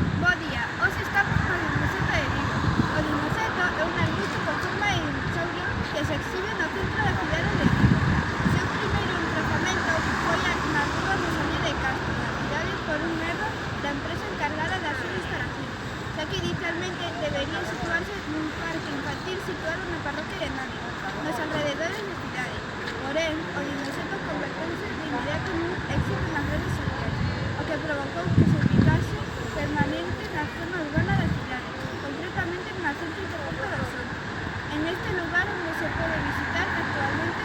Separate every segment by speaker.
Speaker 1: Bo día, hoxe estamos no Dinoseto de Vigo. O Dinoseto é un arbusto con forma de dinosaurio que se exhibe no centro da cidade de Vigo. Seu primeiro emplazamento foi nas rúas de Sonia de Castro, na cidade, por un erro da empresa encargada da súa instalación, xa que inicialmente debería situarse nun parque infantil situado na parroquia de Navia, nos alrededores da cidade. Porén, o Dinoseto converteuse de inmediato nun éxito nas redes sociais, o que provocou que se ubicase permanente na zona urbana da cidade, concretamente na centro de Porto do Sol. En este lugar onde se pode visitar actualmente,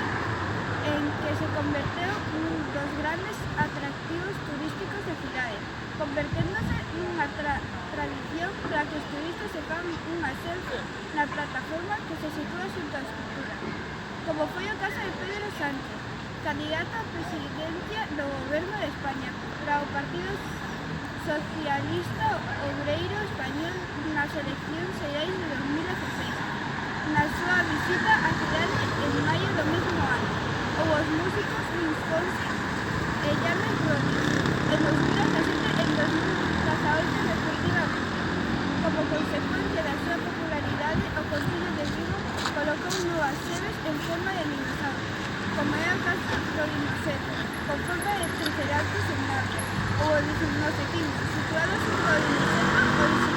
Speaker 1: en que se converteu nun dos grandes atractivos turísticos da cidade, converténdose nunha tradición para que os turistas se fan unha selfie na plataforma que se sitúa xunto á escultura, como foi o caso de Pedro Sánchez, candidato á presidencia do Goberno de España para o Partido Socialista Obreiro Español nas eleccións xerais de 2016, na súa visita á cidade en maio do mesmo ano, ou os músicos Luis Fonsi e James Bronis en 2017 e en 2018 respectivamente. Como consecuencia da súa popularidade, o Concello de Vigo colocou novas sedes en forma de dinosaurio, como é o caso do Dinoseto, con forma de triceratops en Navia, ou o Dinosetinho, situado xunto ao Dinoseto